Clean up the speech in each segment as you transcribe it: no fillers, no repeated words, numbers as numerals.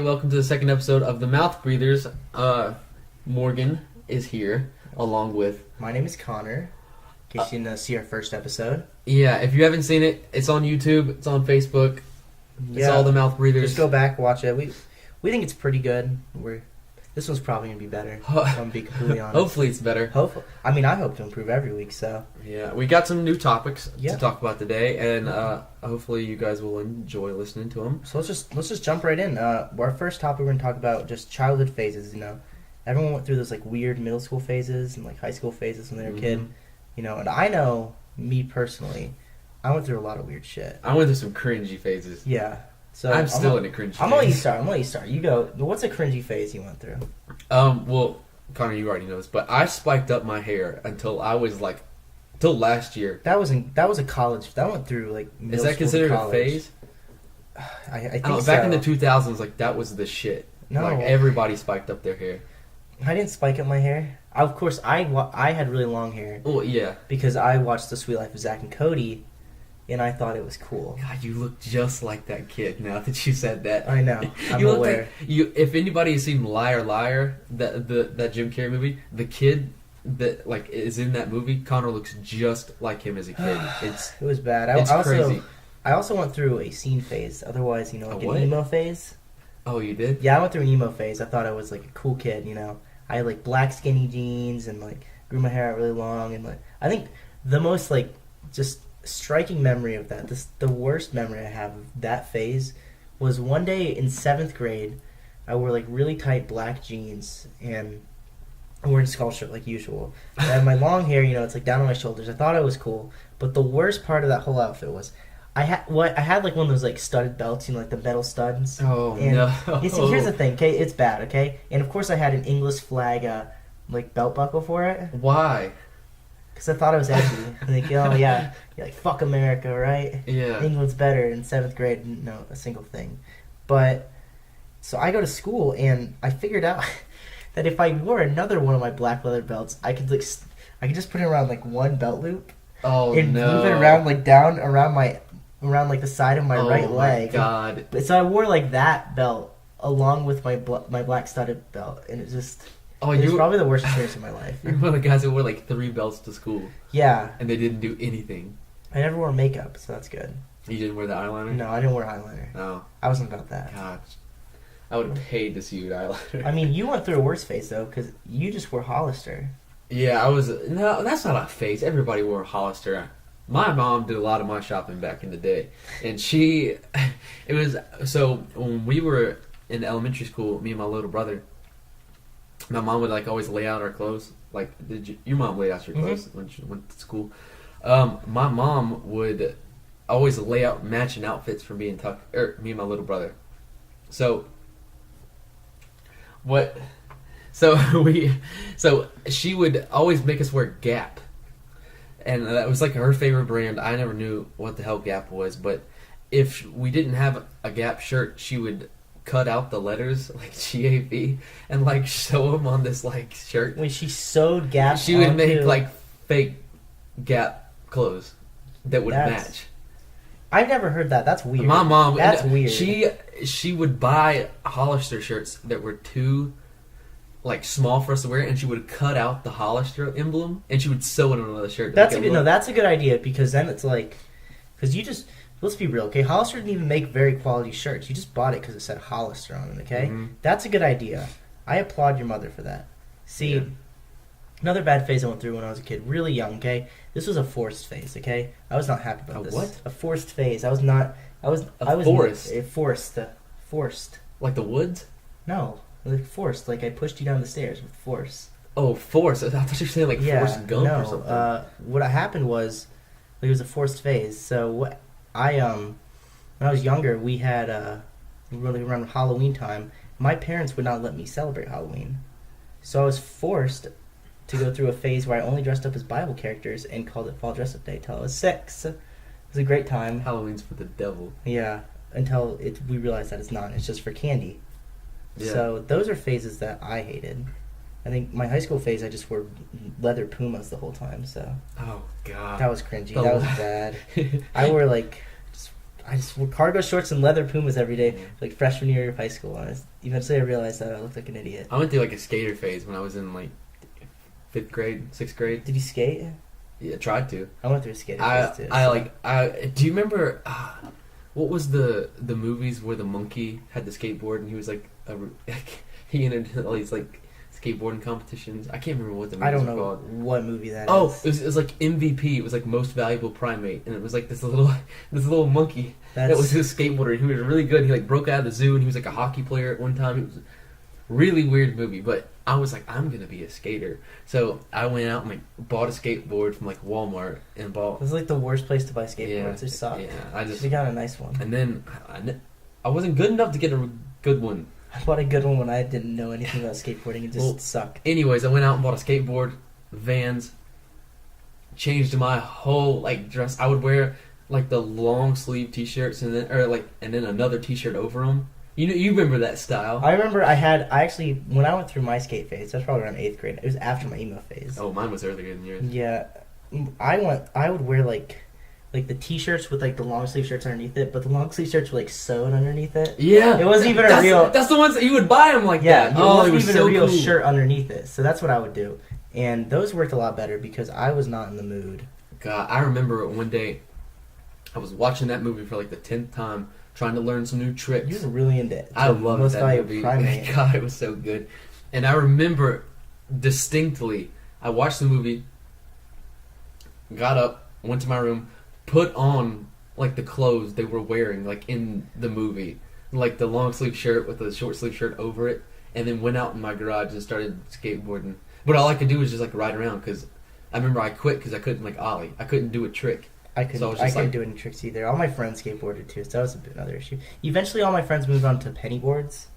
Welcome to the second episode of the Mouth Breathers. Morgan is here along with... My name is Connor, in case you didn't see our first episode. Yeah, if you haven't seen it, it's on YouTube, it's on Facebook, it's all the Mouth Breathers. Just go back, watch it. We think it's pretty good. This one's probably going to be better, if I'm going to be completely honest. Hopefully it's better. Hopefully. I mean, I hope to improve every week, so... Yeah, we got some new topics to talk about today, and hopefully you guys will enjoy listening to them. So let's just jump right in. Our first topic, we're going to talk about just childhood phases, you know. Everyone went through those, like, weird middle school phases and, like, high school phases when they were a kid. You know, and I know, me personally, I went through a lot of weird shit. I went through some cringy phases. Yeah. So I'm still in a cringy phase. I'm going to let you start. You go. What's a cringy phase you went through? Well, Connor, you already know this, but I spiked up my hair until I was, like, till last year. That was a college. That went through, like, middle Is that school considered to a phase? I think so. Back in the 2000s, like, that was the shit. No. Like, everybody spiked up their hair. I didn't spike up my hair. Of course, I had really long hair. Oh, yeah. Because I watched The Sweet Life of Zack and Cody, and I thought it was cool. God, you look just like that kid now that you said that. I know. I'm you aware. Look like, if anybody has seen Liar Liar, that Jim Carrey movie, the kid that like is in that movie, Connor looks just like him as a kid. It was bad. It's crazy. I also went through a scene phase. Otherwise, you know, like an emo phase. Oh, you did? Yeah, I went through an emo phase. I thought I was like a cool kid, you know. I had like black skinny jeans and like grew my hair out really long, and like I think the most like just striking memory of that, the worst memory I have of that phase was one day in 7th grade. I wore like really tight black jeans and I'm wearing a skull shirt like usual. I had my long hair, you know, it's like down on my shoulders. I thought I was cool, but the worst part of that whole outfit was I had like one of those like studded belts, you know, like the metal studs. Oh, and no. You see, here's the thing, okay? It's bad, okay? And of course I had an English flag like belt buckle for it. Why? Because I thought I was edgy. Like, oh yeah, you're like, fuck America, right? Yeah. England's better. In 7th grade, didn't know a single thing. But, so I go to school, and I figured out that if I wore another one of my black leather belts, I could just put it around like one belt loop. Oh, and no. move it around like down around like the side of my right leg. Oh, my God. So I wore like that belt along with my black studded belt, and it just... Oh, it was probably the worst experience of my life. You're one of the guys that wore like 3 belts to school. Yeah. And they didn't do anything. I never wore makeup, so that's good. You didn't wear the eyeliner? No, I didn't wear eyeliner. Oh. I wasn't about that. God. I would have paid to see you with eyeliner. I mean, you went through a worse phase, though, because you just wore Hollister. Yeah, no, that's not a phase. Everybody wore Hollister. My mom did a lot of my shopping back in the day. And so when we were in elementary school, me and my little brother, my mom would like always lay out our clothes. Like, your mom laid out your clothes when she went to school? My mom would always lay out matching outfits for me and me and my little brother. So she would always make us wear Gap, and that was like her favorite brand. I never knew what the hell Gap was, but if we didn't have a Gap shirt, she would cut out the letters like GAP and like sew them on this like shirt. When she sewed Gap, she would make like fake Gap clothes that would match. I've never heard that. That's weird. My mom, that's weird. She would buy Hollister shirts that were too like small for us to wear, and she would cut out the Hollister emblem and she would sew it on another shirt. That's a good idea, because then it's like, because you just, let's be real, okay? Hollister didn't even make very quality shirts. You just bought it because it said Hollister on it, okay? Mm-hmm. That's a good idea. I applaud your mother for that. See, another bad phase I went through when I was a kid, really young, okay? This was a forced phase, okay? I was not happy about this. What? A forced phase. I was forced. Like the woods? No, like forced. Like I pushed you down the stairs with force. Oh, force. I thought you were saying like Forrest Gump or something. What happened was, like, it was a forced phase. So when I was younger, we had really around Halloween time. My parents would not let me celebrate Halloween, so I was forced to go through a phase where I only dressed up as Bible characters and called it Fall Dress Up Day till I was 6. It was a great time. Halloween's for the devil. Yeah, until we realized that it's not. It's just for candy. Yeah. So those are phases that I hated. I think my high school phase, I just wore leather Pumas the whole time. So. Oh God. That was cringy. That was bad. I wore like I just wore cargo shorts and leather Pumas every day, like freshman year of high school. And eventually I realized that I looked like an idiot. I went through like a skater phase when I was in like 5th grade, 6th grade. Did you skate? Yeah, tried to. I went through a skater phase too. Do you remember, what was the movies where the monkey had the skateboard and he was like, he entered all these like skateboarding competitions? I can't remember what the movies were called. I don't know what movie that is. It was like MVP. It was like most valuable primate, and it was like this little monkey that was his skateboarder. And he was really good. He like broke out of the zoo, and he was like a hockey player at one time. It was a really weird movie, but I was like, I'm gonna be a skater. So I went out and like bought a skateboard from like Walmart and bought. It was like the worst place to buy skateboards. Yeah, they suck. Yeah, I just got a nice one. And then I wasn't good enough to get a good one. I bought a good one when I didn't know anything about skateboarding. It just sucked. Anyways, I went out and bought a skateboard, Vans, changed my whole like dress. I would wear like the long sleeve t-shirts and then another t-shirt over them. You remember that style? I remember I actually when I went through my skate phase, that's probably around 8th grade. It was after my emo phase. Oh, mine was earlier than yours. Yeah, I would wear like the t-shirts with like the long sleeve shirts underneath it, but the long sleeve shirts were like sewed underneath it. Yeah, it wasn't even a real. That's the ones that you would buy them like that. It wasn't even so a real cool. shirt underneath it. So that's what I would do, and those worked a lot better because I was not in the mood. God, I remember one day I was watching that movie for like the 10th time, trying to learn some new tricks. You were really into it. I loved that movie. God, it was so good. And I remember distinctly, I watched the movie, got up, went to my room, put on like the clothes they were wearing like in the movie, like the long sleeve shirt with the short sleeve shirt over it, and then went out in my garage and started skateboarding. But all I could do was just like ride around because I remember I quit because I couldn't like ollie. I couldn't do a trick. I couldn't do any tricks either. All my friends skateboarded too, so that was another issue. Eventually, all my friends moved on to penny boards,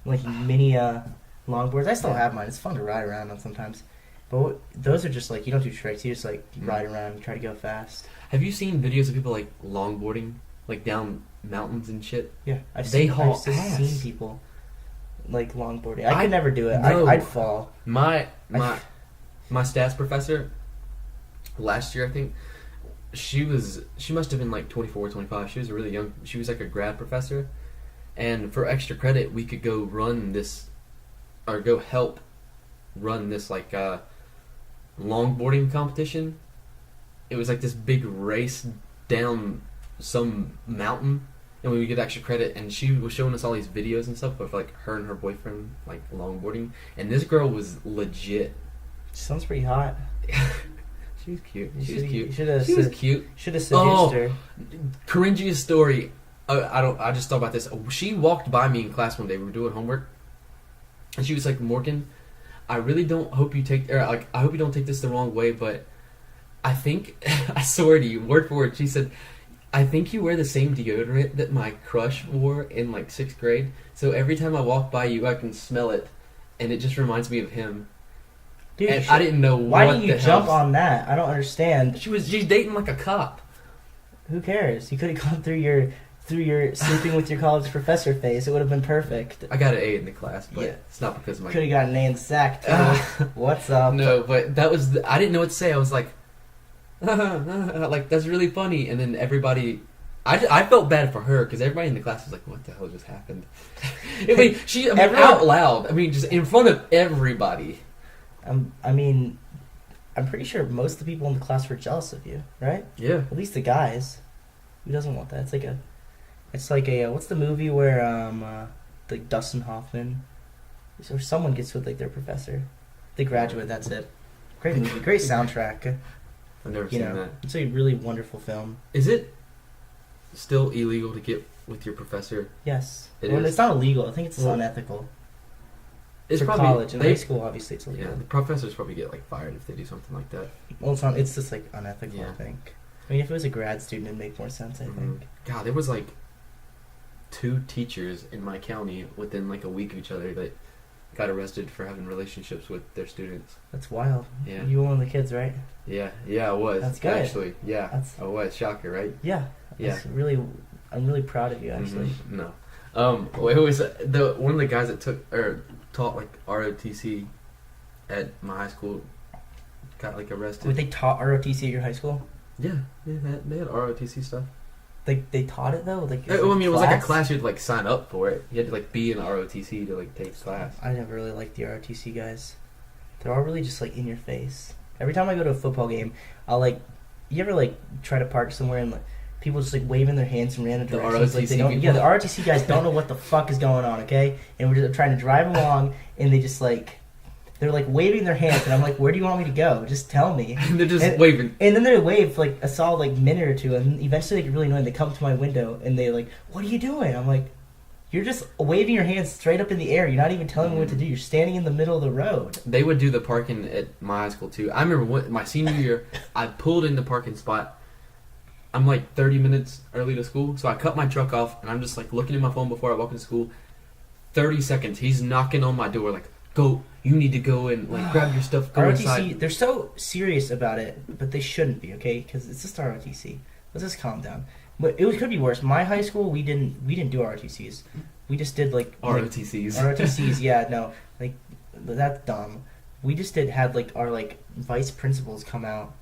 like mini longboards. I still have mine. It's fun to ride around on sometimes. But those are just like, you don't do tricks. You just like ride around and try to go fast. Have you seen videos of people like longboarding, like down mountains and shit? Yeah, I've seen people like longboarding. I could never do it. No. I'd fall. My stats professor last year, I think, she must have been like 24, 25. She was really young. She was like a grad professor, and for extra credit, we could go run this, or go help run this like longboarding competition. It was like this big race down some mountain, and we would get extra credit. And she was showing us all these videos and stuff of like her and her boyfriend like longboarding, and this girl was legit. She sounds pretty hot. She was cute. She was cute. Should have seduced her. Cringiest story. I just thought about this. She walked by me in class one day. We were doing homework, and she was like, "Morgan, I really don't hope you take, I hope you don't take this the wrong way, but I think, I swear to you, word for word, she said, I think you wear the same deodorant that my crush wore in like 6th grade. So every time I walk by you, I can smell it, and it just reminds me of him." Dude, and I didn't know why what didn't you jump on that? I don't understand. She's dating like a cop. Who cares? You could have gone through your sleeping with your college professor phase. It would have been perfect. I got an A in the class, but it's not because of my... Could have got an A in SAC too. What's up? No, but that was... I didn't know what to say. I was like... like, that's really funny. And then everybody... I felt bad for her because everybody in the class was like, what the hell just happened? Out loud. I mean, just in front of everybody. I'm pretty sure most of the people in the class were jealous of you, right? Yeah. At least the guys. Who doesn't want that? It's like a what's the movie where like Dustin Hoffman or someone gets with like their professor. The Graduate. That's it. Great movie. Great soundtrack. I've never seen that. It's a really wonderful film. Is it still illegal to get with your professor? Yes. It's not illegal. I think it's unethical. It's for probably, college and high school, obviously, it's illegal. Yeah, the professors probably get like fired if they do something like that. Well, it's just like unethical. I think. I mean, if it was a grad student, it'd make more sense. I think. God, there was like 2 teachers in my county within like a week of each other that got arrested for having relationships with their students. That's wild. Yeah. You were one of the kids, right? Yeah, I was. That's good. Actually, yeah, I was. Shocker, right? Yeah. Yeah. I'm really proud of you, actually. Mm-hmm. No. It was one of the guys that taught like ROTC at my high school got like arrested. Wait, they taught ROTC at your high school? Yeah, they had ROTC stuff. they taught it though. Like, I mean, it was like a class you had to like sign up for it. You had to like be in the ROTC to like take class. I never really liked the ROTC guys. They're all really just like in your face. Every time I go to a football game, I'll like. You ever like try to park somewhere and like people just like waving their hands in random directions? Like, they don't. Yeah, the ROTC guys don't know what the fuck is going on. Okay, and we're just trying to drive along, and they just like. They're like waving their hands, and I'm like, "Where do you want me to go? Just tell me." And they're just waving. And then they wave for like a solid like minute or two, and eventually they get really annoying. They come to my window and they like, "What are you doing?" I'm like, "You're just waving your hands straight up in the air. You're not even telling me what to do. You're standing in the middle of the road." They would do the parking at my high school too. I remember my senior year, I pulled in the parking spot. I'm like 30 minutes early to school, so I cut my truck off, and I'm just like looking at my phone before I walk into school. 30 seconds, he's knocking on my door like, "Go, you need to go and like grab your stuff, go ROTC, inside." they're so serious about it, but they shouldn't be, okay? Because it's just ROTC. Let's just calm down. But could be worse. My high school, we didn't do ROTCs. We just did like ROTCs. ROTCs, yeah, no, like that's dumb. We just had like our like vice principals come out,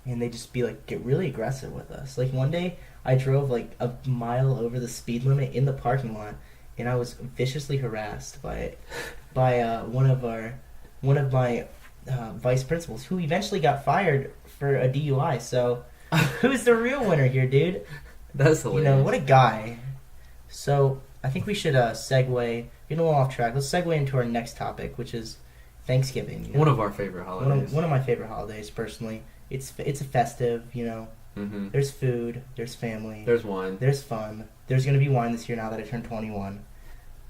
and they just be like get really aggressive with us. Like one day, I drove like a mile over the speed limit in the parking lot, and I was viciously harassed by one of my vice principals, who eventually got fired for a DUI. So, who's the real winner here, dude? That's hilarious. You know, what a guy. So, I think we should segue, get a little off track. Let's segue into our next topic, which is Thanksgiving. You know? One of our favorite holidays. One of my favorite holidays, personally. It's a festive, you know. Mm-hmm. There's food, there's family. There's wine. There's fun. There's going to be wine this year now that I turned 21.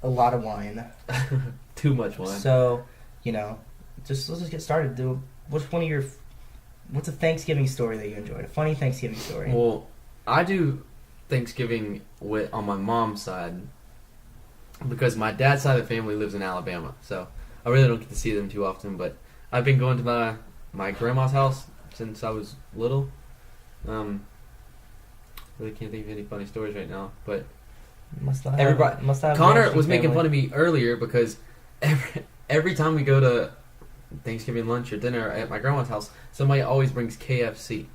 A lot of wine. Too much wine. So, you know, let's just get started. What's a Thanksgiving story that you enjoyed? A funny Thanksgiving story. Well, I do Thanksgiving on my mom's side because my dad's side of the family lives in Alabama. So I really don't get to see them too often. But I've been going to my grandma's house since I was little. Really can't think of any funny stories right now, but must have Connor was making fun of me earlier because every time we go to Thanksgiving lunch or dinner at my grandma's house, somebody always brings KFC.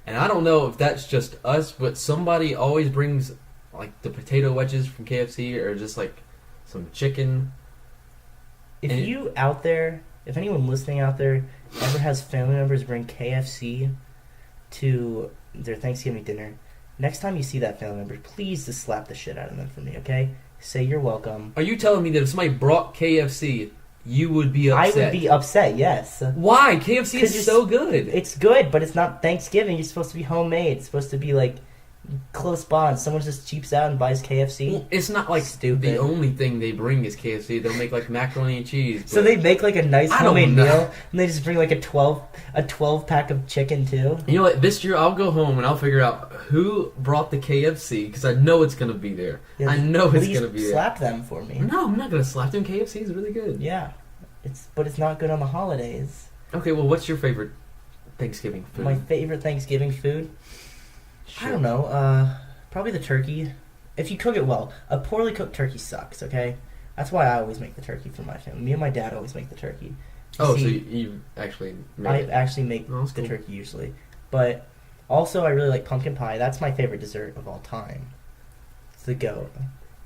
And I don't know if that's just us, but somebody always brings like the potato wedges from KFC or just like some chicken. If anyone listening out there ever has family members bring KFC to their Thanksgiving dinner, next time you see that family member, please just slap the shit out of them for me, okay? Say you're welcome. Are you telling me that if somebody brought KFC, you would be upset? I would be upset, yes. Why? KFC is so good. It's good, but it's not Thanksgiving. You're supposed to be homemade. It's supposed to be like close bonds. Someone just cheaps out and buys KFC. Well, it's not like stupid. The only thing they bring is KFC. They'll make like macaroni and cheese. So they make like a nice homemade meal, and they just bring like a 12 pack of chicken too. You know what? This year I'll go home and I'll figure out who brought the KFC because I know it's gonna be there. Yeah, I know it's gonna be there. Slap them for me. No, I'm not gonna slap them. KFC is really good. Yeah, but it's not good on the holidays. Okay, well, what's your favorite Thanksgiving food? My favorite Thanksgiving food? Sure. I don't know. Probably the turkey. If you cook it well. A poorly cooked turkey sucks, okay? That's why I always make the turkey for my family. Me and my dad always make the turkey. So you actually make actually make the turkey usually. But also I really like pumpkin pie. That's my favorite dessert of all time. It's the goat.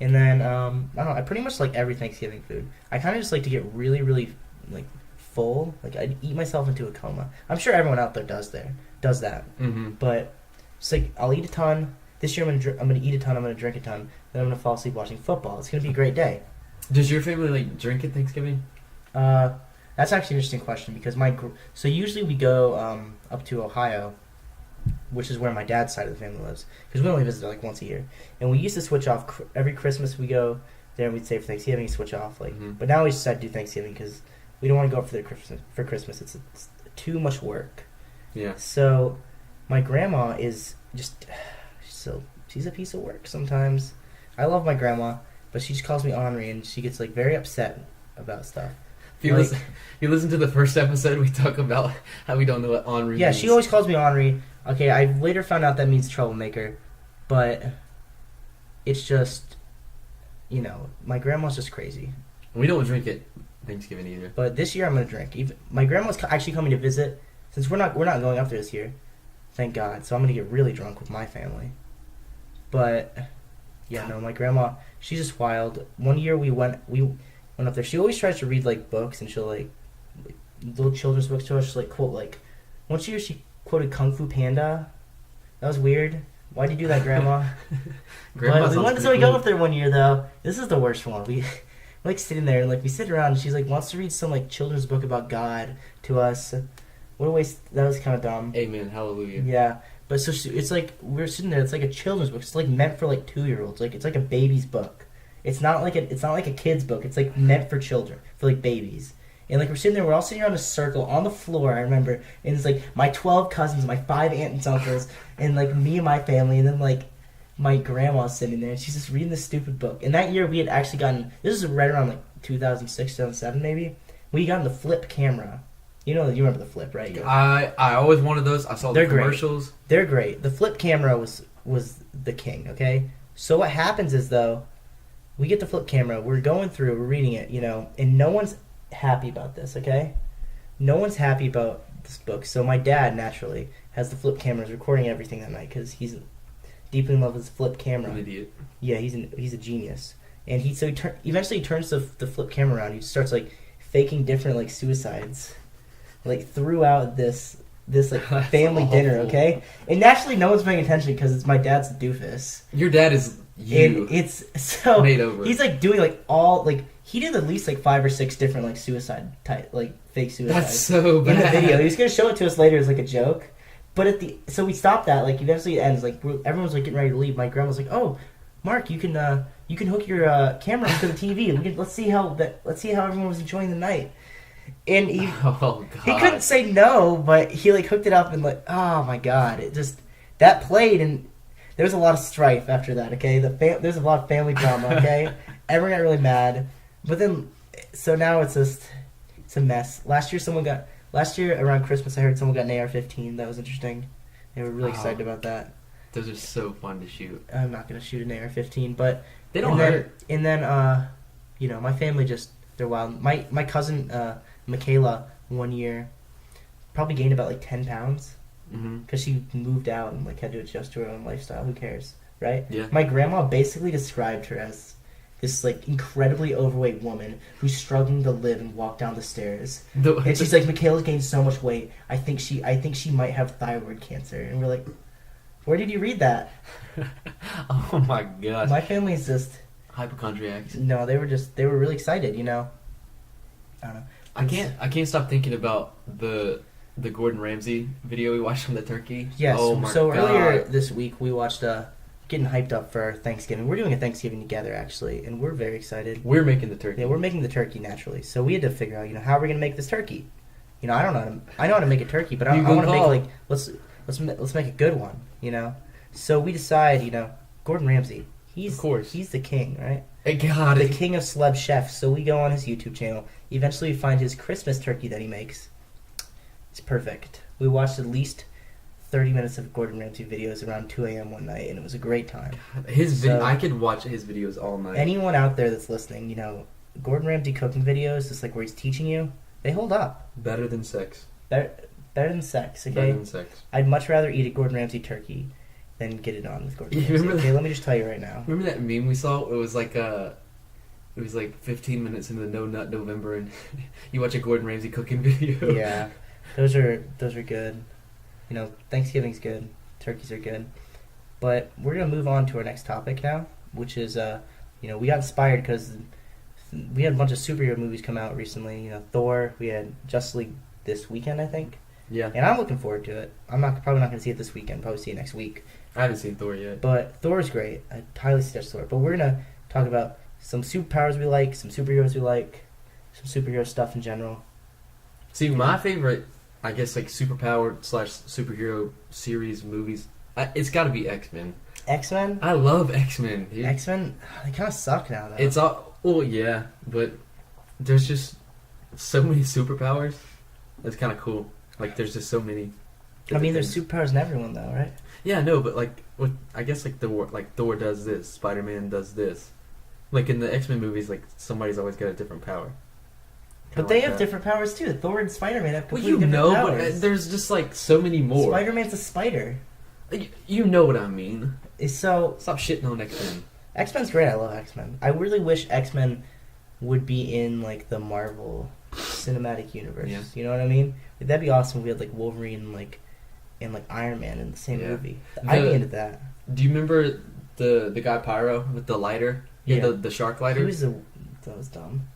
And then, I don't know, I pretty much like every Thanksgiving food. I kind of just like to get really, really, like, full. Like, I'd eat myself into a coma. I'm sure everyone out there does that. Mm-hmm. But it's like, I'll eat a ton. This year I'm gonna eat a ton, I'm gonna drink a ton. Then I'm gonna fall asleep watching football. It's gonna be a great day. Does your family, like, drink at Thanksgiving? That's actually an interesting question because so usually we go up to Ohio, which is where my dad's side of the family lives, because we only visit like once a year, and we used to switch off every Christmas. We go there and we'd stay for Thanksgiving, switch off but now we decided to do Thanksgiving because we don't want to go up for Christmas. It's too much work. Yeah. So my grandma is just she's a piece of work sometimes. I love my grandma, but she just calls me Henri, and she gets like very upset about stuff. If you listen to the first episode, we talk about how we don't know what Henri means. Yeah, she always calls me Henri. Okay, I later found out that means troublemaker, but it's just, you know, my grandma's just crazy. We don't drink at Thanksgiving either. But this year I'm gonna drink. My grandma's actually coming to visit, since we're not going up there this year, thank God. So I'm gonna get really drunk with my family. But yeah, no, my grandma, she's just wild. One year we went up there. She always tries to read like books, and she'll like little children's books to us. She'll like quote like one year she quoted Kung Fu Panda. That was weird. Why'd you do that, Grandma? But we went. So we go up there one year though. This is the worst one. We like sitting there and like we sit around, and she's like wants to read some like children's book about God to us. What a waste. That was kind of dumb. Amen. Hallelujah. Yeah. But so it's like we're sitting there. It's like a children's book. It's like meant for like 2-year-olds. Like it's like a baby's book. It's not like a kid's book. It's like meant for children, for like babies. And like we're sitting there. We're all sitting around a circle on the floor. I remember, and it's like my 12 cousins, my 5 aunts and uncles, and like me and my family, and then like my grandma's sitting there, and she's just reading this stupid book. And that year we had actually gotten. This is right around like 2006, 2007 maybe. We got the flip camera. You remember the flip, right? I always wanted those. I saw the commercials. Great. They're great. The flip camera was the king, okay? So what happens is, though, we get the flip camera, we're going through, we're reading it, and no one's happy about this, okay? No one's happy about this book. So my dad, naturally, has the flip camera, is recording everything that night, because he's deeply in love with his flip camera. An idiot. Yeah, he's a genius. And eventually he turns the flip camera around, he starts, like, faking different, like, suicides. Like throughout this like family dinner, okay? And naturally, no one's paying attention because it's my dad's doofus. Your dad is you. And it's so made over. He's like doing like all like he did at least like 5 or 6 different like suicide type like fake suicides. That's so bad. In the video, he was gonna show it to us later as like a joke, but so we stopped that. Like eventually it ends. Like everyone's like getting ready to leave. My grandma's like, "Oh, Mark, you can hook your camera up to the TV. Let's see how everyone was enjoying the night." And he couldn't say no, but he like hooked it up and like, oh my god, it just that played and there was a lot of strife after that. Okay, there's a lot of family drama. Okay, everyone got really mad, but then so now it's a mess. Last year around Christmas, I heard someone got an AR-15. That was interesting. They were really excited about that. Those are so fun to shoot. I'm not gonna shoot an AR-15, but they don't hurt. And then my family they're wild. My cousin. Michaela one year probably gained about like 10 pounds because she moved out and like had to adjust to her own lifestyle. Who cares, right? Yeah. My grandma basically described her as this like incredibly overweight woman who's struggling to live and walk down the stairs. And she's like, Michaela's gained so much weight. I think she might have thyroid cancer. And we're like, where did you read that? Oh my gosh. My family's just hypochondriacs. No, they were really excited. I don't know. I can't stop thinking about the Gordon Ramsay video we watched from the turkey. Yes. Oh my so God. Earlier this week we watched getting hyped up for our Thanksgiving. We're doing a Thanksgiving together actually, and we're very excited. We're making the turkey. Yeah, we're making the turkey naturally. So we had to figure out, how are we gonna make this turkey? I know how to make a turkey, but I want to make like let's make a good one. So we decide, Gordon Ramsay. He's the king, right? The king of celeb chefs. So we go on his YouTube channel. Eventually, we find his Christmas turkey that he makes. It's perfect. We watched at least 30 minutes of Gordon Ramsay videos around 2 a.m. one night, and it was a great time. I could watch his videos all night. Anyone out there that's listening, Gordon Ramsay cooking videos, just like where he's teaching you, they hold up. Better than sex. Better than sex, okay? Better than sex. I'd much rather eat a Gordon Ramsay turkey than get it on with Gordon Ramsay. Okay, let me just tell you right now. Remember that meme we saw? It was like 15 minutes into the No Nut November, and you watch a Gordon Ramsay cooking video. Yeah, those are good. Thanksgiving's good, turkeys are good, but we're gonna move on to our next topic now, which is we got inspired because we had a bunch of superhero movies come out recently. Thor. We had Justice League this weekend, I think. Yeah. And I'm looking forward to it. I'm probably not gonna see it this weekend. Probably see it next week. I haven't seen Thor yet. But Thor is great. I highly suggest Thor. But we're gonna talk about some superpowers we like, some superheroes we like, some superhero stuff in general. See, my favorite, I guess, like superpower / superhero series movies, it's got to be X-Men. X-Men? I love X-Men, dude. X-Men, they kind of suck now, though. It's all, well, yeah, but there's just so many superpowers. That's kind of cool. Like, there's just so many. There's superpowers in everyone, though, right? Yeah, no, but I guess Thor does this, Spider-Man does this. Like in the X-Men movies, like somebody's always got a different power. But they have different powers too. Thor and Spider-Man have completely different powers. But there's just like so many more. Spider-Man's a spider. You know what I mean. So Stop shitting on X-Men. X-Men's great. I love X-Men. I really wish X-Men would be in like the Marvel cinematic universe. Yeah. You know what I mean? Like, that'd be awesome if we had like Wolverine and like Iron Man in the same movie. I'd be into that. Do you remember the guy Pyro with the lighter? Yeah. The shark lighter? That was dumb.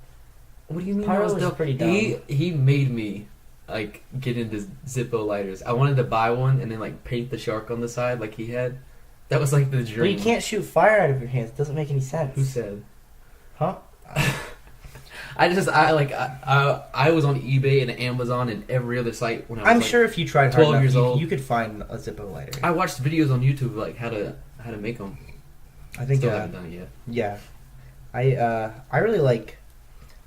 What do you mean? Pyro that was was dumb? pretty dumb. He made me like get into Zippo lighters. I wanted to buy one and then like paint the shark on the side like he had. That was like the dream. But you can't shoot fire out of your hands. It doesn't make any sense. Who said? Huh? I was on eBay and Amazon and every other site when I was I'm like, sure if you tried 12 hard years enough, old. you could find a Zippo lighter. I watched videos on YouTube like how to make them. I think Still haven't done it yet. Yeah, I really like.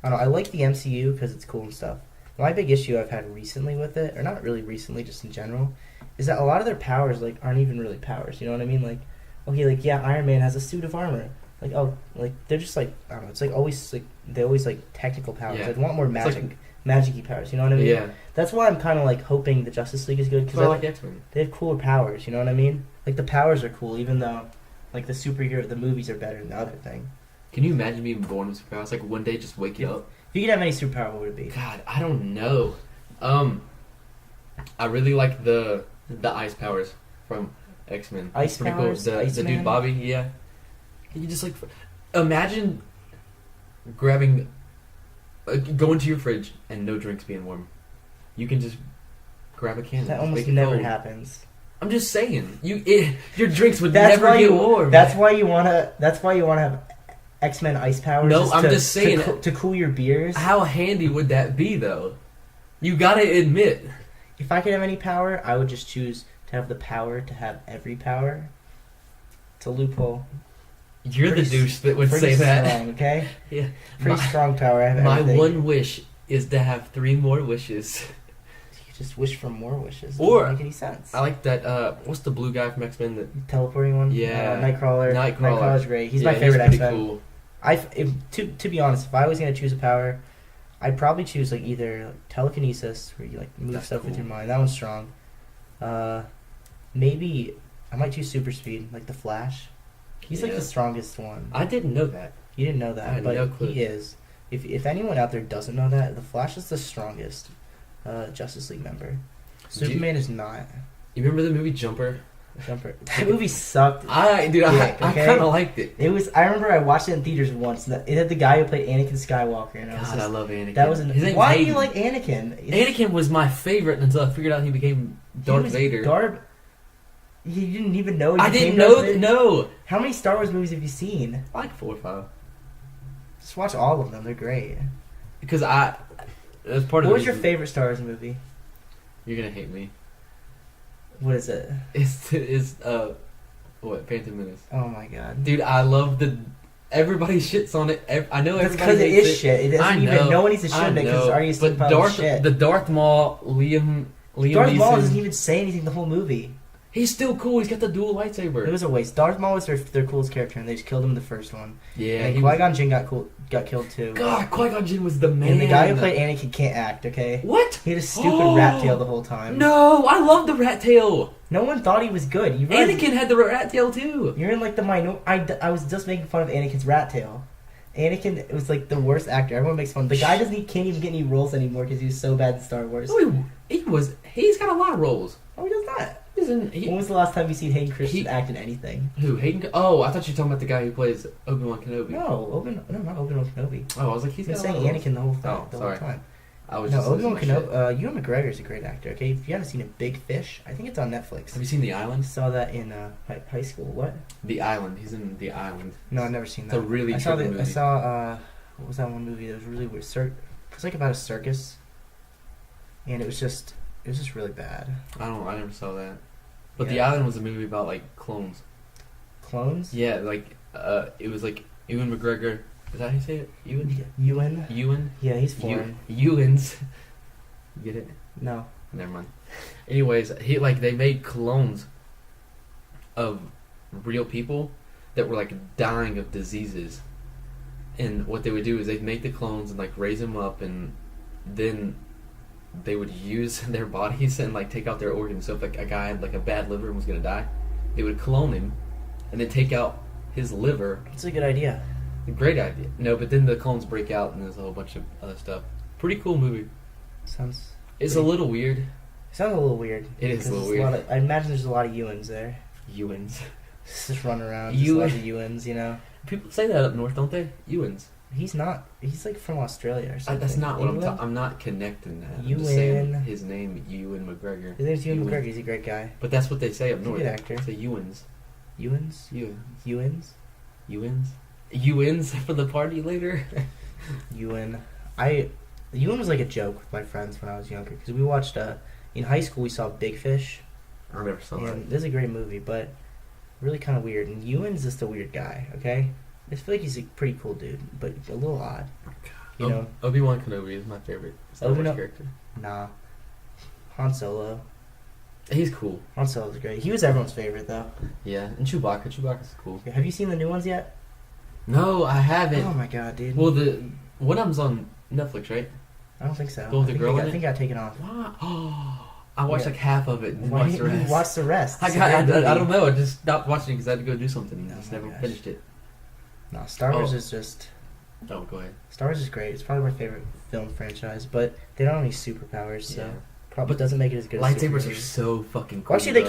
I don't know. I like the MCU because it's cool and stuff. My big issue I've had recently with it, or not really recently, just in general, is that a lot of their powers like aren't even really powers. You know what I mean? Like, okay, like yeah, Iron Man has a suit of armor. Like like they're just like I don't know. It's like always like they always like technical powers. Yeah. I'd want more It's magic-y powers. You know what I mean? Yeah. That's why I'm kind of like hoping the Justice League is good So I like because X-Men. they have cooler powers. You know what I mean? Like the powers are cool, even though like the movies are better than the other thing. Can you imagine being born with superpowers? Like one day just waking up. If you could have any superpower, what would it be? God, I don't know. I really like the ice powers from X-Men. Ice It's pretty powers? cool. The Iceman? dude Bobby, yeah. You just like imagine grabbing, going to your fridge and no drinks being warm. You can just grab a can. That and almost make it never cold. happens. I'm just saying, your drinks would That's never why get you. warm. That's why you wanna. That's why you wanna have X-Men ice powers. No, is I'm just saying to cool your beers. How handy would that be, though? You gotta admit. If I could have any power, I would just choose to have the power to have every power. It's a loophole. You're the Pretty douche that would Pretty say that. strong, okay? Yeah. Pretty strong power. I have My everything. one wish is to have 3 more wishes. You just wish for more wishes. It Or- doesn't make any sense. I like that. What's the blue guy from X-Men? That Teleporting one. Yeah. Nightcrawler. Nightcrawler. Nightcrawler's great. He's yeah, my favorite pretty X-Men. cool. To be honest, if I was gonna choose a power, I'd probably choose like either like, telekinesis, where you like move That's stuff with cool. your mind. That one's strong. Maybe I might choose super speed, like the Flash. He's like Yeah. the strongest one. I didn't know that. You didn't know I that, had but no clue. he is. If anyone out there doesn't know that, the Flash is the strongest Justice League member. Do you- Superman is not. You remember the movie Jumper? Jumper. That movie sucked. I Yeah, I okay. kind of liked it. It was. I remember I watched it in theaters once. And it had the guy who played Anakin Skywalker, and I was God, I just, love Anakin. that was. His name's Why do Hayden. you like Anakin? Anakin was my favorite until I figured out he became Darth Vader. You didn't even know. I didn't know that. No, How many Star Wars movies have you seen? like 4 or 5. Just watch all of them. They're great. Because that's part of. What the was your reason- favorite Star Wars movie? You're gonna hate me. What is it? It's what Phantom Menace. Oh my god. Dude, I love everybody shits on it. I know That's everybody because it hates is shit. It I doesn't know, even. No one needs to shit I on it because it's know. already But about shit. the Darth Maul, Liam Darth Maul Neeson, doesn't even say anything the whole movie. he's still cool. He's got the dual lightsaber. It was a waste. Darth Maul was their coolest character, and they just killed him in the first one. yeah, And he was, Qui-Gon Jinn got killed too. God, Qui-Gon Jinn was the man. And the guy who played Anakin can't act. Okay. What? He had a stupid rat tail the whole time. No, I love the rat tail. No one thought he was good. You realize Anakin had the rat tail too. you're in like the minor. I was just making fun of Anakin's rat tail. Anakin was like the worst actor. Everyone makes fun. The guy can't even get any roles anymore because he was so bad in Star Wars. No, he's got a lot of roles. Oh, he does not. Isn't When was the last time you seen Hayden Christensen act in anything? Who? Hayden? Oh, I thought you were talking about the guy who plays Obi-Wan Kenobi. No, not Obi-Wan Kenobi. Oh, I was like, he's He's got been a saying lot of Anakin the whole Oh, sorry. time. I was No, just Obi-Wan losing my shit. Kenobi. Ewan McGregor's a great actor. Okay, if you haven't seen a Big Fish, I think it's on Netflix. Have you seen The I Island? saw that in high school. What? The Island. He's in The Island. No, I've never seen It's that. a really I saw trippy movie. I saw what was that one movie that was really weird? It was like about a circus, and it was just really bad. I never saw that. But The Yeah. Island was a movie about like clones. Clones? Yeah, like it was like Ewan McGregor. Is that how you say it? Ewan? Ewan? Ewan? Yeah, he's foreign. Ewans. You get it? No. Never mind. Anyways, they made clones of real people that were like dying of diseases. And what they would do is they'd make the clones and like raise them up, and then they would use their bodies and like take out their organs. So if like a guy had like a bad liver and was gonna die, they would clone him, and then take out his liver. It's a good idea. Great idea. No, but then the clones break out and there's a whole bunch of other stuff. Pretty cool movie. Sounds. It's a little weird. Sounds a little weird. It is a little weird. I imagine there's a lot of Ewans there. Ewans. Just running around. Just lots of Ewans, you know. People say that up north, don't they? Ewans. He's not. He's like from Australia or something. That's not what I'm talking. I'm not connecting that. I'm just saying his name, Ewan McGregor. His name's Ewan McGregor. He's a great guy. But that's what they say up north. He's a good actor. It's the Ewans. Ewans? Ewans? Ewans? Ewans for the party later? Ewan. Ewan was like a joke with my friends when I was younger. Because we watched, in high school we saw Big Fish. I never saw that. This is a great movie, but really kind of weird. And Ewan's just a weird guy, okay? I feel like he's a pretty cool dude, but a little odd. You know? Obi-Wan Kenobi is my favorite Star Wars character. Nah. Han Solo. He's cool. Han Solo's great. He was everyone's favorite, though. Yeah, and Chewbacca. Chewbacca's cool. Have you seen the new ones yet? No, I haven't. Oh my god, dude. Well, one of them's on Netflix, right? I don't think so. Go with the girl I think I got taken off. What? Oh, I watched like half of it and Why watched the didn't rest. you watch the rest? I don't know. I just stopped watching it because I had to go do something and just never finished it. No, Star Wars is just... Oh, go ahead. Star Wars is great. It's probably my favorite film franchise, but they don't have any superpowers, so Yeah. probably doesn't make it as good as Lightsabers are so fucking cool. Well, actually,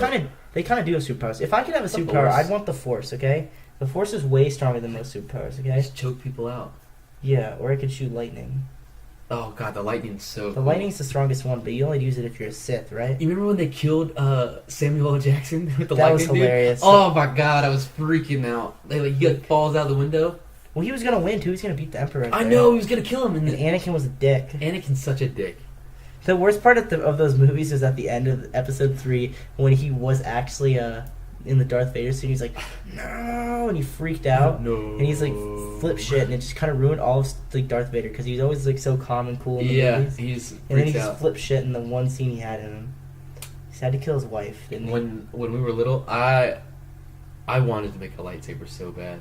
they kind of do have superpowers. If I could have a superpower, I'd want the Force, okay? The Force is way stronger than most superpowers, okay? Just choke people out. Yeah, or it could shoot lightning. Oh god, the lightning's so The lightning's the strongest one, but you only use it if you're a Sith, right? You remember when they killed Samuel L. Jackson with the That lightning? was hilarious. Dude? Oh my god, I was freaking out. He falls out of the window. Well, he was gonna win too. He was gonna beat the Emperor. Right I there. know, he was gonna kill him. And Anakin was a dick. Anakin's such a dick. The worst part of those movies is at the end of episode 3 when he was actually in the Darth Vader suit. He's like, no, and he freaked out. No. And he's like flip shit, and it just kind of ruined all of like Darth Vader because he's always like so calm and cool in the movies. He's and then he just flipped shit in the one scene he had in him. He had to kill his wife, didn't he? When we were little, I wanted to make a lightsaber so bad.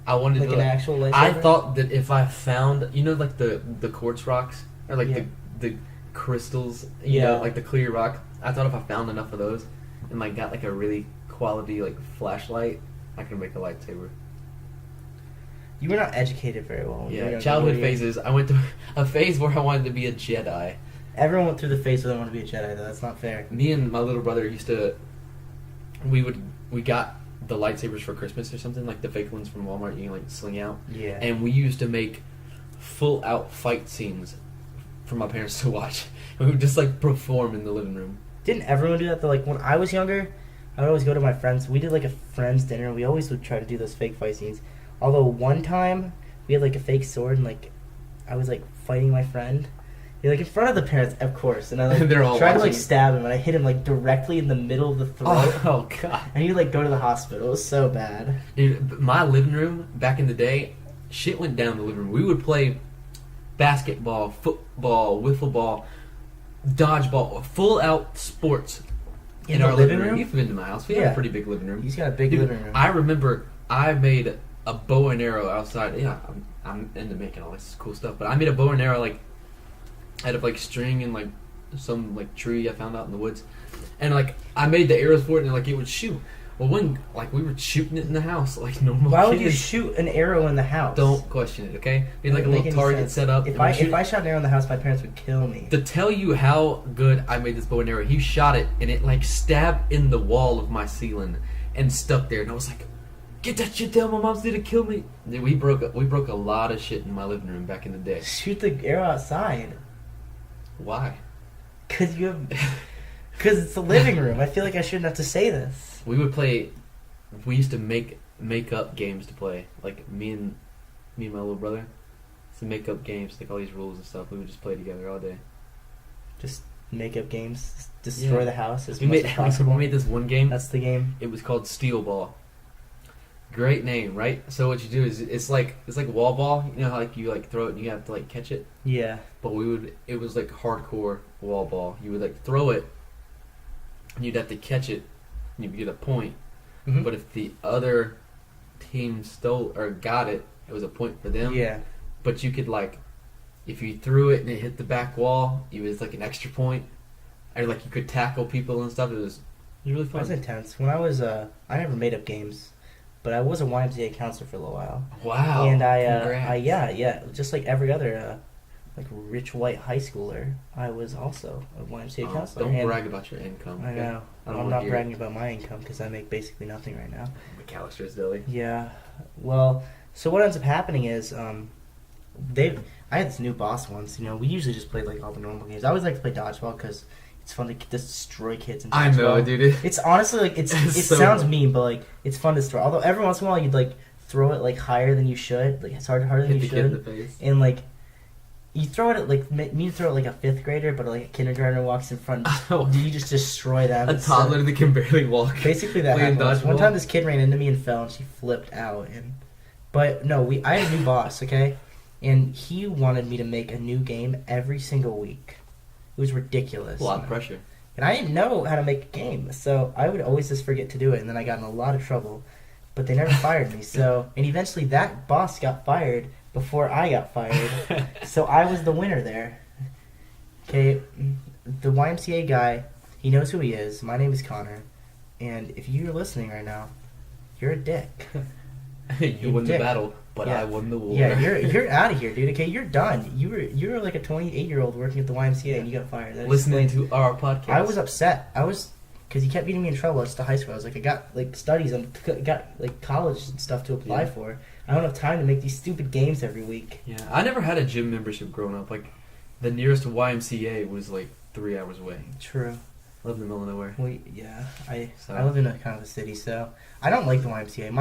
I wanted like to an actual lightsaber. I thought that if I found, like the quartz rocks or like the crystals, you know, like the clear rock. I thought if I found enough of those and like got like a really quality like flashlight, I could make a lightsaber. You were not educated very well. Yeah, childhood phases. I went through a phase where I wanted to be a Jedi. Everyone went through the phase where they wanted to be a Jedi, though. That's not fair. Me and my little brother used to. We got the lightsabers for Christmas or something, like the fake ones from Walmart. You can like sling out. Yeah. And we used to make full out fight scenes for my parents to watch. We would just like perform in the living room. Didn't everyone do that though? Like when I was younger, I would always go to my friends. We did like a friends dinner. We always would try to do those fake fight scenes. Although one time we had like a fake sword and like I was like fighting my friend. You're like in front of the parents, of course, and I like They're all tried to watching. like stab him, and I hit him like directly in the middle of the throat. Oh god! And he'd like go to the hospital. It was so bad. Dude, my living room back in the day, shit went down in the living room. We would play basketball, football, wiffle ball, dodgeball, full out sports In our living room? You've been to my house. We have a pretty big living room. He's got a big Dude, living room. I remember I made a bow and arrow outside. Yeah, I'm into making all this cool stuff, but I made a bow and arrow like out of like string and like some like tree I found out in the woods, and like I made the arrows for it and like it would shoot. Well, when like we were shooting it in the house like normal. Why kids. would you shoot an arrow in the house? Don't question it, okay? We had like a Doesn't little make any target sense. set up. If I shot an arrow in the house, my parents would kill me. To tell you how good I made this bow and arrow, he shot it and it like stabbed in the wall of my ceiling and stuck there, and I was like, "Get that shit down! My mom's gonna kill me." Dude, we broke a lot of shit in my living room back in the day. Shoot the arrow outside. Why? Because it's the living room. I feel like I shouldn't have to say this. We used to make up games to play. Like me and my little brother. To make up games, like all these rules and stuff. We would just play together all day. Just make up games. Destroy the house as We much as possible. we made this one game. That's the game. It was called Steel Ball. Great name, right? So what you do is it's like wall ball. You know how like you like throw it and you have to like catch it. Yeah. But it was like hardcore wall ball. You would like throw it, and you'd have to catch it, and you'd get a point. Mm-hmm. But if the other team stole or got it, it was a point for them. Yeah. But you could like, if you threw it and it hit the back wall, it was like an extra point. Or like you could tackle people and stuff. It was really fun. That was intense. When I was, I never made up games. but I was a YMCA counselor for a little while. Wow. And Congrats. just like every other like rich white high schooler, I was also a YMCA counselor. Don't and brag about your income. I okay? know. I don't I'm wanna not hear bragging about my income because I make basically nothing right now. McAllister's Deli. Yeah. Well, so what ends up happening is I had this new boss once. You know, we usually just played like all the normal games. I always like to play dodgeball because it's fun to just destroy kids in dodgeball. I know, dude. It's honestly like it so sounds fun. mean, but like it's fun to destroy. Although every once in a while you'd like throw it like higher than you should, like it's harder than Hit you the kid in should, the face. and like you throw it at like me throw it like a fifth grader, but like a kindergartner walks in front, Oh. you just destroy them. A toddler that can barely walk. Basically that Playing happened. One dodgeball? time this kid ran into me and fell, and she flipped out. But no, I had a new boss, okay, and he wanted me to make a new game every single week. It was ridiculous. A lot of pressure. And I didn't know how to make a game, so I would always just forget to do it, and then I got in a lot of trouble. But they never fired me, and eventually that boss got fired before I got fired, so I was the winner there. Okay, the YMCA guy, he knows who he is. My name is Connor, and if you're listening right now, you're a dick. You won the dick. battle, but Yeah. I won the war. Yeah, you're out of here, dude. Okay, you're done. You were like a 28-year-old working at the YMCA, and you got fired. That Listening explains- to our podcast. I was upset. Because he kept getting me in trouble. It's to high school. I was like, I got like studies and got like college and stuff to apply Yeah. for. I don't have time to make these stupid games every week. Yeah, I never had a gym membership growing up. Like, the nearest YMCA was like 3 hours away. True. I lived in the middle of nowhere. I live in a kind of a city, so I don't like the YMCA.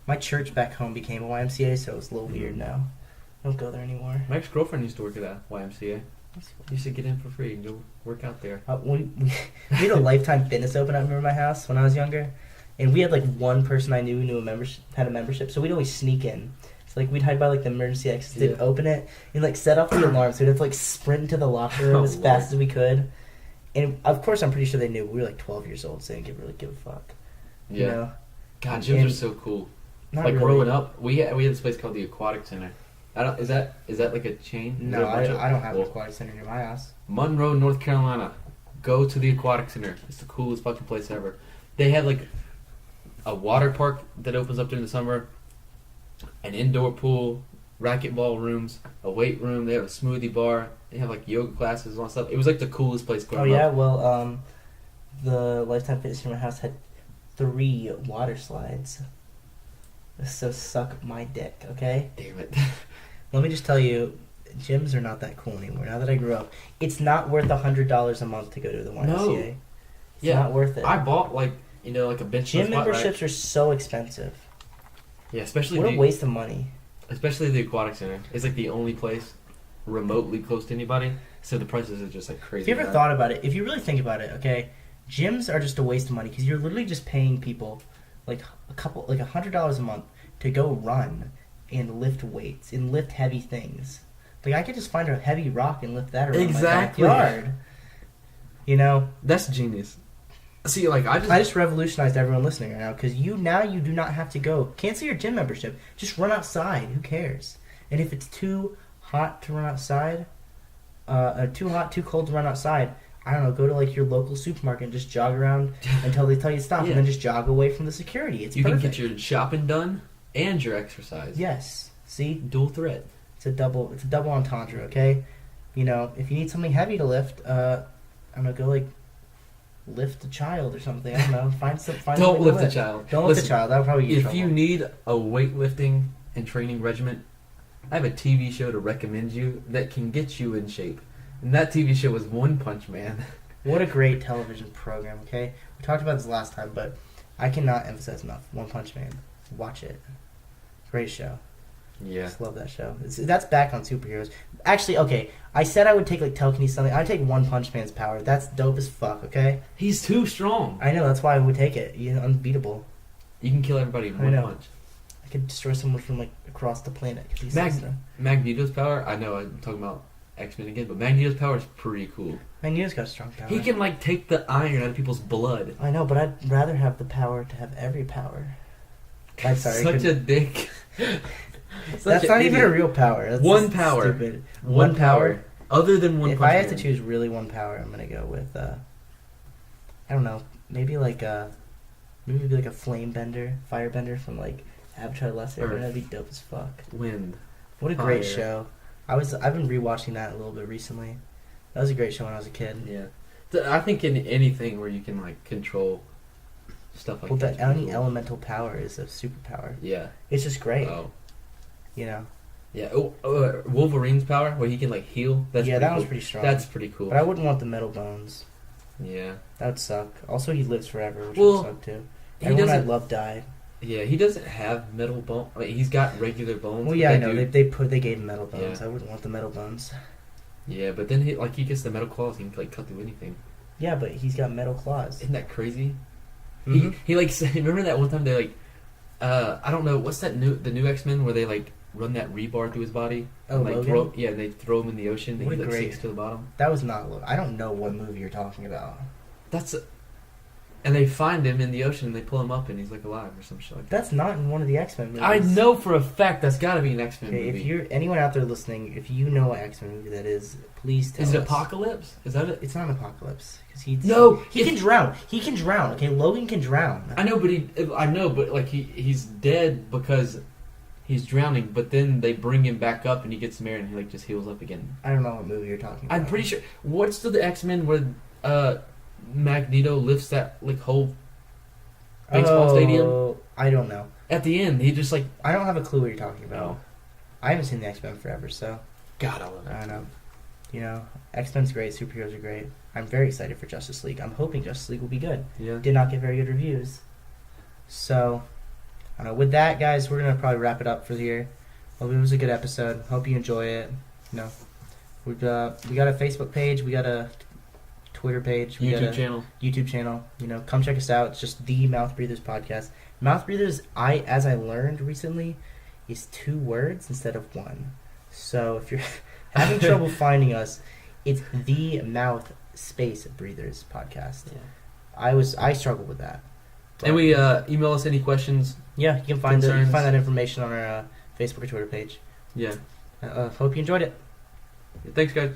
My church back home became a YMCA, so it's a little weird now. I don't go there anymore. My ex-girlfriend used to work at a YMCA. Used to get in for free and go work out there. We had a Lifetime Fitness open up near my house when I was younger, and we had like one person I knew who had a membership, so we'd always sneak in. So like we'd hide by like the emergency exit, Yeah. open it, and like set off the alarm, so we'd have to like sprint into the locker room Oh, as Lord. fast as we could. And of course, I'm pretty sure they knew we were like 12 years old, so they didn't really give a fuck. Yeah. You know? God, gyms And- are so cool. Not like really. growing up, we had this place called the Aquatic Center. Is that like a chain? Is No, there a bunch of- I don't have an Well, aquatic center near my house. Monroe, North Carolina. Go to the Aquatic Center. It's the coolest fucking place ever. They have like a water park that opens up during the summer, an indoor pool, racquetball rooms, a weight room. They have a smoothie bar. They have like yoga classes and all that stuff. It was like the coolest place Oh growing yeah, up. well, the Lifetime Fitness near my house had 3 water slides. So suck my dick, okay? Damn it. Let me just tell you, gyms are not that cool anymore. Now that I grew up, it's not worth $100 a month to go to the YMCA. No. It's Yeah, not worth it. I bought like a bench Gym press spot, right? memberships are so expensive. Yeah, especially What a waste of money. especially the Aquatic Center. It's like the only place remotely close to anybody, so the prices are just like crazy. If you ever high. thought about it, if you really think about it, okay, gyms are just a waste of money because you're literally just paying people like $100 a month to go run and lift weights and lift heavy things. Like I could just find a heavy rock and lift that around Exactly. my backyard. You know, That's genius. See, like I just revolutionized everyone listening right now because you do not have to go cancel your gym membership. Just run outside. Who cares? And if it's too hot to run outside, too hot, too cold to run outside, I don't know. Go to like your local supermarket and just jog around until they tell you to stop, Yeah. and then just jog away from the security. It's you perfect. can get your shopping done and your exercise. Yes. See, Dual threat. it's a double entendre. Okay, you know, if you need something heavy to lift, I don't know, go like lift a child or something. I don't know. Find Don't something to lift a child. Don't lift Listen, a child. That'll probably get you in If trouble. you need a weightlifting and training regimen, I have a TV show to recommend you that can get you in shape. And that TV show is One Punch Man. What a great television program, okay? We talked about this last time, but I cannot emphasize enough. One Punch Man. Watch it. Great show. Yeah. Just love that show. That's back on superheroes. Actually, okay, I said I would take like telekinesis something. I'd take One Punch Man's power. That's dope as fuck, okay? He's too strong. I know, that's why I would take it. You're unbeatable. You can kill everybody in I one know. punch. I could destroy someone from like across the planet. 'Cause he's so strong. Magneto's power, I know I'm talking about X-Men again, but Magneto's power is pretty cool. Magneto's got strong power. He can like take the iron out of people's blood. I know, but I'd rather have the power to have every power. I'm sorry. Such a dick. That's not even a real power. That's One just power. Stupid. One power. Other than One If Punch I have Man. to choose really one power, I'm gonna go with I don't know, maybe like a flame bender, fire bender from like Avatar: The Last Airbender, that'd be dope as fuck. Wind. What a great Fire. show. I've been rewatching that a little bit recently. That was a great show when I was a kid. Yeah. I think in anything where you can like control stuff like Well, that. the only elemental power is a superpower. Yeah. It's just great. Oh. You know. Yeah. Wolverine's power, where he can like heal. That's Yeah, pretty that was cool. pretty strong. That's pretty cool. But I wouldn't want the metal bones. Yeah. That would suck. Also, he lives forever, which Well, would suck too. he Everyone I doesn't- love died. Yeah, he doesn't have metal bone. I mean, he's got regular bones. Well, but yeah, I they know. do- They gave him metal bones. Yeah. I wouldn't want the metal bones. Yeah, but then he gets the metal claws. He can like cut through anything. Yeah, but he's got metal claws. Isn't that crazy? Mhm. He like remember that one time they like I don't know what's the new X-Men where they like run that rebar through his body. Oh, and, like, Logan? they throw him in the ocean and What he a like great- sinks to the bottom. That was not. I don't know what movie you're talking about. That's and they find him in the ocean and they pull him up and he's like alive or some shit like that. That's not in one of the X-Men movies. I know for a fact that's got to be an X-Men Okay, movie. if you're anyone out there listening, if you know what X-Men movie that is, please tell Is it us. Apocalypse? Is that it? It's not Apocalypse because No, he can drown. He can drown. Okay, Logan can drown. I know, but like he's dead because he's drowning. But then they bring him back up and he gets married and he like just heals up again. I don't know what movie you're talking about. I'm pretty sure. What's the X-Men where Magneto lifts that like whole baseball stadium? I don't know. At the end, he just like I don't have a clue what you're talking about. oh I haven't seen the X-Men forever, so God, I love I that. don't know. You know, X-Men's great. Superheroes are great. I'm very excited for Justice League. I'm hoping Justice League will be good. Yeah. Did not get very good reviews. So, I don't know. With that, guys, we're gonna probably wrap it up for the year. Hope it was a good episode. Hope you enjoy it. You know, we got a Facebook page. We got a Twitter page. We got YouTube a channel. YouTube channel. You know, come check us out. It's just the Mouth Breathers podcast. Mouth Breathers, as I learned recently, is 2 words instead of 1. So if you're having trouble finding us, it's the Mouth Space Breathers podcast. Yeah. I struggled with that. And we email us any questions. Yeah, you can find Concerns. that information on our Facebook or Twitter page. Yeah. Hope you enjoyed it. Thanks, guys.